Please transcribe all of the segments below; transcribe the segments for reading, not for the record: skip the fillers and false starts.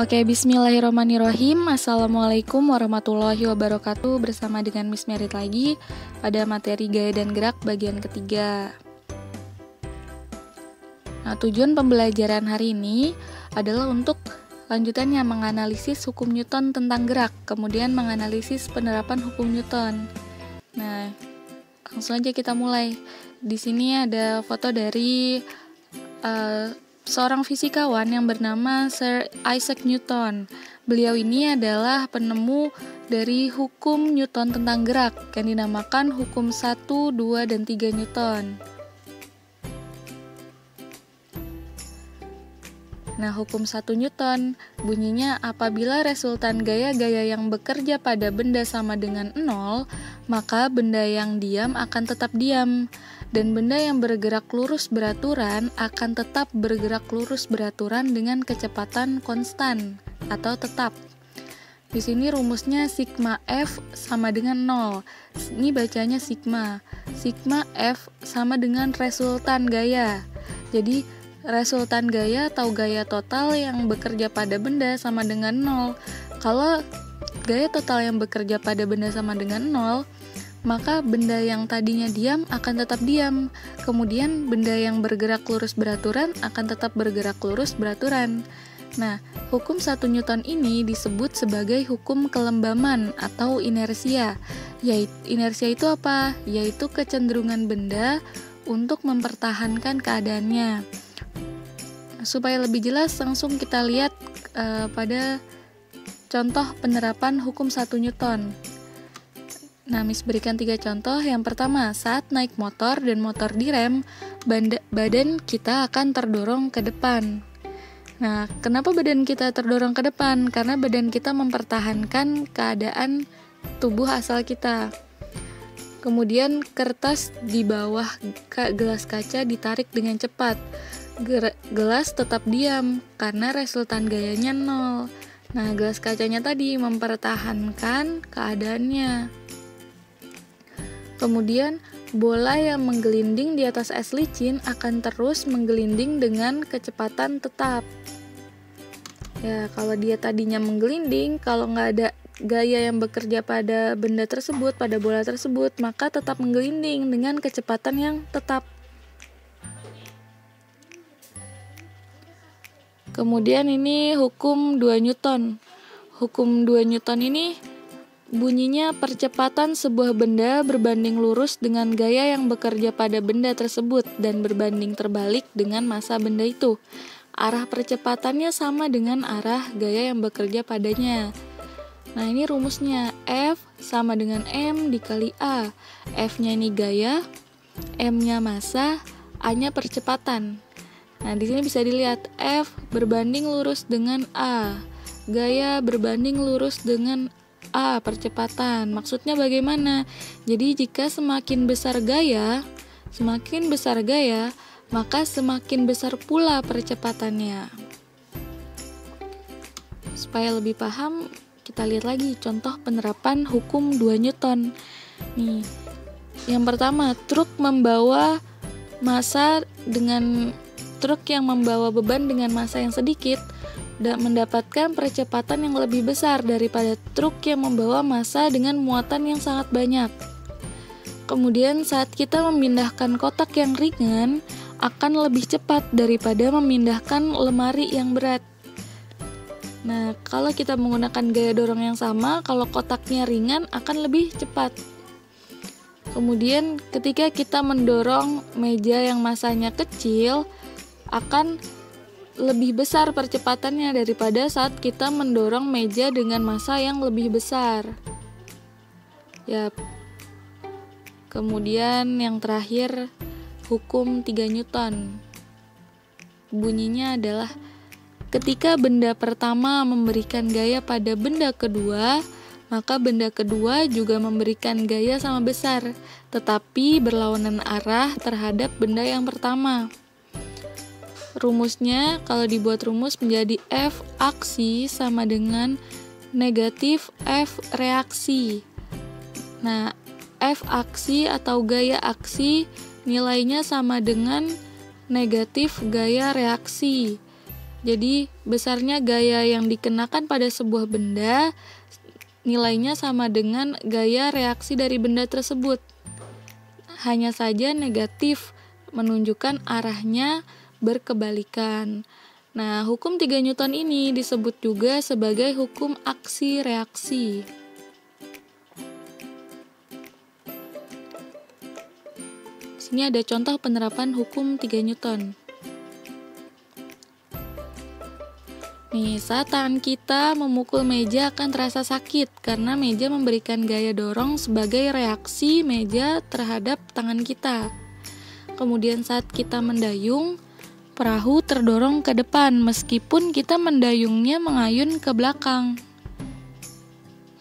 Oke, bismillahirrahmanirrahim. Assalamualaikum warahmatullahi wabarakatuh. Bersama dengan Miss Merit lagi pada materi gaya dan gerak bagian ketiga. Nah, tujuan pembelajaran hari ini adalah untuk lanjutannya menganalisis hukum Newton tentang gerak, kemudian menganalisis penerapan hukum Newton. Nah, langsung aja kita mulai. Di sini ada foto dari seorang fisikawan yang bernama Sir Isaac Newton. Beliau ini adalah penemu dari hukum Newton tentang gerak yang dinamakan hukum 1, 2, dan 3 Newton. Nah, hukum 1 Newton bunyinya apabila resultan gaya-gaya yang bekerja pada benda sama dengan 0, maka benda yang diam akan tetap diam. Dan benda yang bergerak lurus beraturan akan tetap bergerak lurus beraturan dengan kecepatan konstan atau tetap. Di sini rumusnya sigma F sama dengan 0. Ini bacanya sigma. Sigma F sama dengan resultan gaya. Jadi resultan gaya atau gaya total yang bekerja pada benda sama dengan 0. Kalau gaya total yang bekerja pada benda sama dengan 0, maka benda yang tadinya diam akan tetap diam. Kemudian benda yang bergerak lurus beraturan akan tetap bergerak lurus beraturan. Nah, hukum 1 Newton ini disebut sebagai hukum kelembaman atau inersia. Inersia itu apa? Yaitu kecenderungan benda untuk mempertahankan keadaannya. Supaya lebih jelas, langsung kita lihat pada contoh penerapan hukum 1 Newton. Nah, Miss berikan 3 contoh. Yang pertama, saat naik motor dan motor direm, badan kita akan terdorong ke depan. Nah, kenapa badan kita terdorong ke depan? Karena badan kita mempertahankan keadaan tubuh asal kita. Kemudian, kertas di bawah gelas kaca ditarik dengan cepat. Gelas tetap diam karena resultan gayanya 0. Nah, gelas kacanya tadi mempertahankan keadaannya. Kemudian, bola yang menggelinding di atas es licin akan terus menggelinding dengan kecepatan tetap. Ya, kalau dia tadinya menggelinding, kalau nggak ada gaya yang bekerja pada benda tersebut, pada bola tersebut, maka tetap menggelinding dengan kecepatan yang tetap. Kemudian ini hukum 2 Newton. Hukum 2 Newton ini bunyinya percepatan sebuah benda berbanding lurus dengan gaya yang bekerja pada benda tersebut dan berbanding terbalik dengan massa benda itu. Arah percepatannya sama dengan arah gaya yang bekerja padanya. Nah, ini rumusnya F sama dengan M dikali A. F-nya ini gaya, M-nya massa, A-nya percepatan. Nah, di sini bisa dilihat F berbanding lurus dengan A. Gaya berbanding lurus dengan A, percepatan. Maksudnya bagaimana? Jadi jika semakin besar gaya, maka semakin besar pula percepatannya. Supaya lebih paham, kita lihat lagi contoh penerapan hukum 2 Newton. Nih, yang pertama, truk yang membawa beban dengan massa yang sedikit dan mendapatkan percepatan yang lebih besar daripada truk yang membawa massa dengan muatan yang sangat banyak. Kemudian saat kita memindahkan kotak yang ringan akan lebih cepat daripada memindahkan lemari yang berat. Nah, kalau kita menggunakan gaya dorong yang sama, kalau kotaknya ringan akan lebih cepat. Kemudian ketika kita mendorong meja yang massanya kecil, akan lebih besar percepatannya daripada saat kita mendorong meja dengan massa yang lebih besar. Yap. Kemudian yang terakhir, hukum 3 Newton. Bunyinya adalah ketika benda pertama memberikan gaya pada benda kedua, maka benda kedua juga memberikan gaya sama besar, tetapi berlawanan arah terhadap benda yang pertama. Rumusnya, kalau dibuat rumus menjadi F aksi sama dengan negatif F reaksi. Nah, F aksi atau gaya aksi nilainya sama dengan negatif gaya reaksi. Jadi, besarnya gaya yang dikenakan pada sebuah benda nilainya sama dengan gaya reaksi dari benda tersebut. Hanya saja negatif, menunjukkan arahnya berkebalikan. Nah, hukum 3 Newton ini disebut juga sebagai hukum aksi-reaksi. Sini ada contoh penerapan hukum 3 Newton. Nih, saat tangan kita memukul meja akan terasa sakit karena meja memberikan gaya dorong sebagai reaksi meja terhadap tangan kita. Kemudian saat kita mendayung, perahu terdorong ke depan meskipun kita mendayungnya mengayun ke belakang.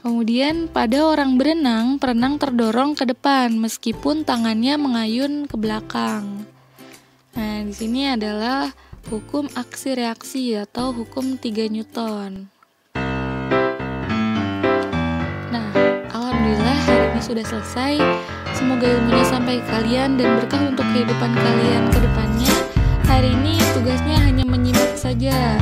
Kemudian pada orang berenang, perenang terdorong ke depan meskipun tangannya mengayun ke belakang. Nah, di sini adalah hukum aksi reaksi atau hukum 3 Newton. Nah, alhamdulillah hari ini sudah selesai. Semoga ilmunya sampai ke kalian dan berkah untuk kehidupan kalian ke depannya. Hari ini tugasnya hanya menyimak saja.